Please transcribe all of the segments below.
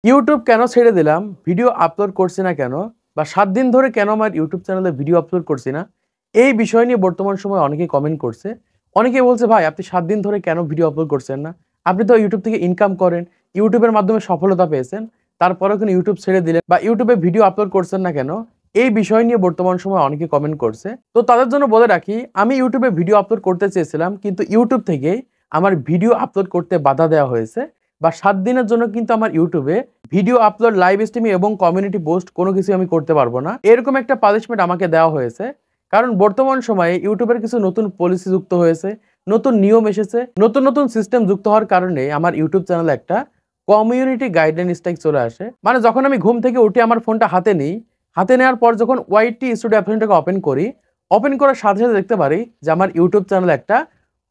YouTube কেন ছেড়ে দিলাম, ভিডিও আপলোড করছি না কেন, বা ৭ দিন ধরে কেন আমার ইউটিউব চ্যানেলে ভিডিও আপলোড করছি না, এই বিষয় নিয়ে বর্তমান সময়ে অনেকেই কমেন্ট করছে। অনেকেই বলছে, ভাই আপনি ৭ দিন ধরে কেন ভিডিও আপলোড করছেন না? আপনি তো ইউটিউব থেকে ইনকাম করেন, ইউটিউবের মাধ্যমে সফলতা পেয়েছেন, তারপরেও কেন ইউটিউব ছেড়ে দিলেন বা ইউটিউবে ভিডিও আপলোড করছেন না কেন? এই বিষয় নিয়ে বর্তমান সময়ে অনেকে কমেন্ট করছে। তো তাদের জন্য বলে রাখি, আমি ইউটিউবে ভিডিও আপলোড করতে চেয়েছিলাম, কিন্তু ইউটিউব থেকেই আমার ভিডিও আপলোড করতে বাধা দেওয়া হয়েছে। বা ৭ দিনের জন্য কিন্তু আমার ইউটিউবে ভিডিও আপলোড, লাইভ স্ট্রিমিং এবং কমিউনিটি পোস্ট কোনো কিছু আমি করতে পারবো না। এরকম একটা পানিশমেন্ট আমাকে দেওয়া হয়েছে। কারণ বর্তমান সময়ে ইউটিউবের কিছু নতুন পলিসি যুক্ত হয়েছে, নতুন নিয়ম এসেছে, নতুন নতুন সিস্টেম যুক্ত হওয়ার কারণে আমার ইউটিউব চ্যানেলে একটা কমিউনিটি গাইডলাইন স্ট্রাইক চলে আসে। মানে যখন আমি ঘুম থেকে উঠে আমার ফোনটা হাতে নিই, হাতে নেওয়ার পর যখন ওয়াইটি স্টুডিও অ্যাপ্লিকেশনটাকে ওপেন করি, ওপেন করার সাথে সাথে দেখতে পারি যে আমার ইউটিউব চ্যানেলে একটা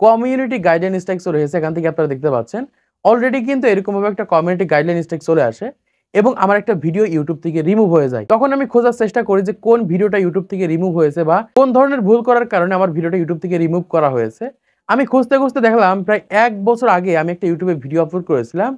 কমিউনিটি গাইডলাইন স্ট্রাইক চলে এসেছে। এখান থেকে আপনারা দেখতে পাচ্ছেন অলরেডি কিন্তু এরকমভাবে একটা কমিউনিটি গাইডলাইন স্ট্রাইক চলে আসে এবং আমার একটা ভিডিও ইউটিউব থেকে রিমুভ হয়ে যায়। তখন আমি খোঁজার চেষ্টা করি যে কোন ভিডিওটা ইউটিউব থেকে রিমুভ হয়েছে বা কোন ধরনের ভুল করার কারণে আমার ভিডিওটা ইউটিউব থেকে রিমুভ করা হয়েছে। আমি খুঁজতে খুঁজতে দেখলাম প্রায় ১ বছর আগে আমি একটা ইউটিউবে ভিডিও আপলোড করেছিলাম।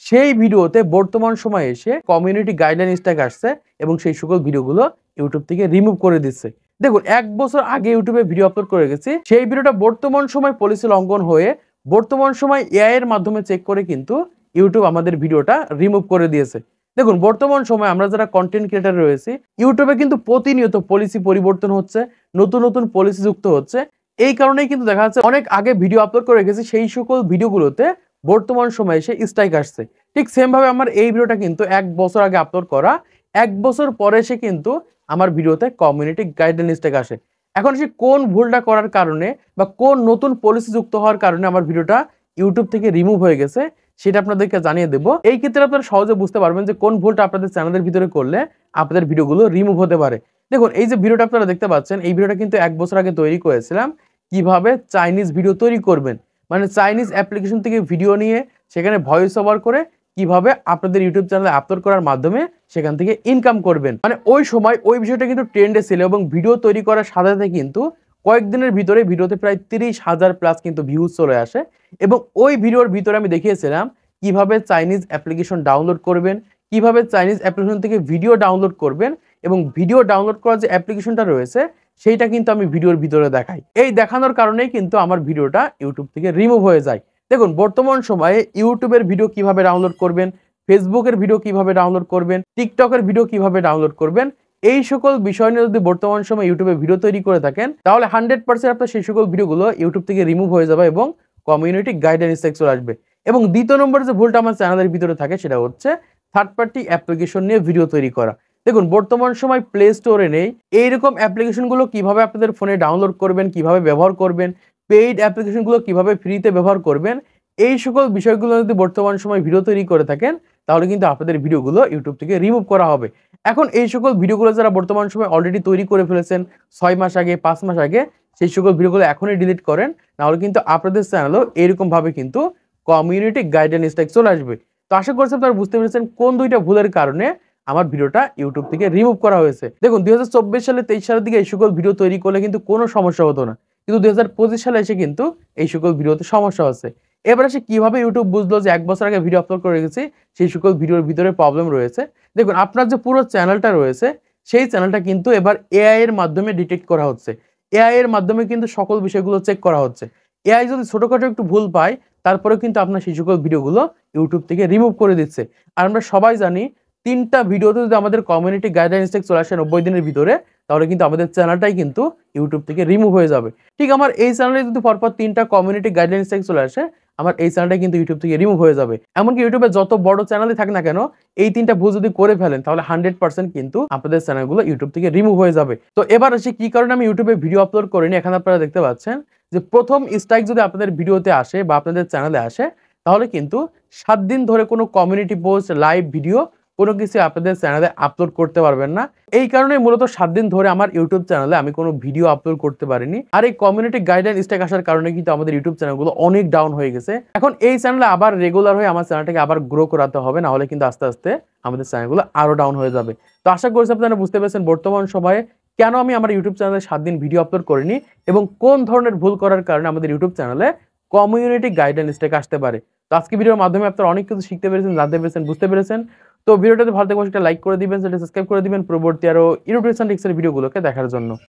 সেই ভিডিওতে বর্তমান সময়ে এসে কমিউনিটি গাইডলাইন স্ট্রাইক আসছে এবং সেই সকল ভিডিওগুলো ইউটিউব থেকে রিমুভ করে দিচ্ছে। দেখুন, ১ বছর আগে ইউটিউবে ভিডিও আপলোড করে গেছি, সেই ভিডিওটা বর্তমান সময় পলিসি লঙ্ঘন হয়ে বর্তমান সময় এআই এর মাধ্যমে চেক করে কিন্তু ইউটিউব আমাদের ভিডিওটা রিমুভ করে দিয়েছে। দেখুন, বর্তমান সময় আমরা যারা কন্টেন্ট ক্রিয়েটর রয়েছি, ইউটিউবে কিন্তু প্রতিনিয়ত পলিসি পরিবর্তন হচ্ছে, নতুন নতুন পলিসি যুক্ত হচ্ছে। এই কারণেই কিন্তু দেখা যাচ্ছে অনেক আগে ভিডিও আপলোড করে রেখেছি, সেই সকল ভিডিওগুলোতে বর্তমান সময়ে এসে স্ট্রাইক আসছে। ঠিক সেম ভাবে আমার এই ভিডিওটা কিন্তু ১ বছর আগে আপলোড করা, ১ বছর পরে এসে কিন্তু আমার ভিডিওতে কমিউনিটি গাইডলাইন স্ট্রাইক আসে। এখন সে কোন ভুলটা করার কারণে বা কোন নতুন পলিসি যুক্ত হওয়ার কারণে আমার ভিডিওটা ইউটিউব থেকে রিমুভ হয়ে গেছে, সেটা আপনাদেরকে জানিয়ে দেব। এই ক্ষেত্রে আপনারা সহজে বুঝতে পারবেন যে কোন ভুলটা আপনাদের চ্যানেলের ভিতরে করলে আপনাদের ভিডিওগুলো রিমুভ হতে পারে। দেখুন, এই যে ভিডিওটা আপনারা দেখতে পাচ্ছেন, এই ভিডিওটা কিন্তু ১ বছর আগে তৈরি করেছিলাম কিভাবে চাইনিজ ভিডিও তৈরি করবেন। মানে চাইনিজ অ্যাপ্লিকেশন থেকে ভিডিও নিয়ে সেখানে ভয়েস ওভার করে কিভাবে আপনাদের ইউটিউব চ্যানেলে আপলোড করার মাধ্যমে সেখান থেকে ইনকাম করবেন। মানে ওই সময় ওই বিষয়টা কিন্তু ট্রেন্ডে ছিল এবং ভিডিও তৈরি করার সাথে সাথে কিন্তু কয়েকদিনের ভিতরে ভিডিওতে প্রায় ৩০,০০০ প্লাস কিন্তু ভিউজ চলে আসে এবং ওই ভিডিওর ভিতরে আমি দেখিয়েছিলাম কিভাবে চাইনিজ অ্যাপ্লিকেশন ডাউনলোড করবেন, কিভাবে চাইনিজ অ্যাপ্লিকেশন থেকে ভিডিও ডাউনলোড করবেন এবং ভিডিও ডাউনলোড করার যে অ্যাপ্লিকেশনটা রয়েছে সেইটা কিন্তু আমি ভিডিওর ভিতরে দেখাই। এই দেখানোর কারণেই কিন্তু আমার ভিডিওটা ইউটিউব থেকে রিমুভ হয়ে যায়। দেখুন, বর্তমান সময়ে ইউটিউবের ভিডিও কিভাবে ডাউনলোড করবেন, ফেসবুকের ভিডিও কিভাবে ডাউনলোড করবেন, টিকটকের ভিডিও কিভাবে ডাউনলোড করবেন, এই সকল বিষয় নিয়ে যদি বর্তমান সময়ে ইউটিউবে ভিডিও তৈরি করে থাকেন, তাহলে 100% আপনার সেই সকল ভিডিওগুলো ইউটিউব থেকে রিমুভ হয়ে যাবে এবং কমিউনিটি গাইডলাইন স্ট্রাইক চলে আসবে। এবং দ্বিতীয় নম্বরে যে ভুলটা আমার চ্যানেলের ভিতরে থাকে সেটা হচ্ছে থার্ড পার্টি অ্যাপ্লিকেশন নিয়ে ভিডিও তৈরি করা। দেখুন, বর্তমান সময় প্লে স্টোরে নেই এইরকম অ্যাপ্লিকেশনগুলো কিভাবে আপনাদের ফোনে ডাউনলোড করবেন, কিভাবে ব্যবহার করবেন, পেইড অ্যাপ্লিকেশনগুলো কিভাবে ফ্রিতে ব্যবহার করবেন, এই সকল বিষয়গুলো যদি বর্তমান সময় ভিডিও তৈরি করে থাকেন, তাহলে কিন্তু আপনাদের ভিডিওগুলো ইউটিউব থেকে রিমুভ করা হবে। এখন এই সকল ভিডিওগুলো যারা বর্তমান সময় অলরেডি তৈরি করে ফেলেছেন ৬ মাস আগে, ৫ মাস আগে, সেই সকল ভিডিওগুলো এখনই ডিলিট করেন, নাহলে কিন্তু আপনাদের চ্যানেলেও এরকমভাবে কিন্তু কমিউনিটি গাইডলাইন স্ট্রাইক চলে আসবে। তো আশা করছি আপনারা বুঝতে পেরেছেন কোন ২ টা ভুলের কারণে আমার ভিডিওটা ইউটিউব থেকে রিমুভ করা হয়েছে। দেখুন, ২০২৪ সালে, ২৩ সালের দিকে এই সকল ভিডিও তৈরি করলে কিন্তু কোনো সমস্যা হতো না। কিন্তু ২০২৫ সালে এসে কিন্তু এই সকল ভিডিওতে সমস্যা হচ্ছে। এবার আসে কিভাবে ইউটিউব বুঝলো যে ১ বছর আগে ভিডিও আপলোড করে রেখেছি সেই সকল ভিডিওর ভিতরে প্রবলেম রয়েছে। দেখুন, আপনার যে পুরো চ্যানেলটা রয়েছে সেই চ্যানেলটা কিন্তু এবার এআই এর মাধ্যমে ডিটেক্ট করা হচ্ছে। এআই এর মাধ্যমে কিন্তু সকল বিষয়গুলো চেক করা হচ্ছে। এআই যদি ছোটখাটো একটু ভুল পায়, তারপরেও কিন্তু আপনার সেই সকল ভিডিওগুলো ইউটিউব থেকে রিমুভ করে দিচ্ছে। আর আমরা সবাই জানি ৩ টা ভিডিওতে যদি আমাদের কমিউনিটি গাইডলাইন স্ট্রাইক চলে আসে ৯০ দিনের ভিতরে, তাহলে কিন্তু আমাদের চ্যানেলটাই কিন্তু ইউটিউব থেকে রিমুভ হয়ে যাবে। ঠিক আমার এই চ্যানেলে যদি পরপর ৩ টা কমিউনিটি গাইডলাইন স্ট্রাইক চলে আসে, আমার এই চ্যানেলটা কিন্তু ইউটিউব থেকে রিমুভ হয়ে যাবে। এমনকি ইউটিউবে যত বড় চ্যানেলই থাক না কেন, এই ৩ টা ভুল যদি করে ফেলেন, তাহলে 100% কিন্তু আপনাদের চ্যানেলগুলো ইউটিউব থেকে রিমুভ হয়ে যাবে। তো এবার আসি কি কারণে আমি ইউটিউবে ভিডিও আপলোড করিনি। এখানে আপনারা দেখতে পাচ্ছেন যে প্রথম স্ট্রাইক যদি আপনাদের ভিডিওতে আসে বা আপনাদের চ্যানেলে আসে, তাহলে কিন্তু ৭ দিন ধরে কোনো কমিউনিটি পোস্ট, লাইভ ভিডিও কোনো কিছু আপনাদের চ্যানেলে আপলোড করতে পারবেন না। এই কারণে মূলত ৭ দিন ধরে আমার ইউটিউব চ্যানেলে আমি কোনো ভিডিও আপলোড করতে পারিনি। আর এই কমিউনিটি গাইডলাইন স্ট্রাইক আসার কারণে কিন্তু আমাদের ইউটিউব চ্যানেলগুলো অনেক ডাউন হয়ে গেছে। এখন এই চ্যানেলে আবার রেগুলার হয়ে আমার চ্যানেলটাকে আবার গ্রো করাতে হবে, না হলে কিন্তু আস্তে আস্তে আমাদের চ্যানেলগুলো আরো ডাউন হয়ে যাবে। তো আশা করছি আপনারা বুঝতে পেরেছেন বর্তমান সময়ে কেন আমি আমার ইউটিউব চ্যানেলে ৭ দিন ভিডিও আপলোড করিনি এবং কোন ধরনের ভুল করার কারণে আমাদের ইউটিউব চ্যানেলে কমিউনিটি গাইডলাইন স্ট্রাইক আসতে পারে। তো আজকে ভিডিওর মাধ্যমে আপনারা অনেক কিছু শিখতে পেরেছেন, জানতে পেরেছেন, বুঝতে পেরেছেন। তো ভিডিওটাতে ভালো থাকবে, একটা লাইক করে দিবেন, সেটা সাবস্ক্রাইব করে দিবেন পরবর্তী আরো ইনোভেশন টিক্সের ভিডিওগুলোকে দেখার জন্য।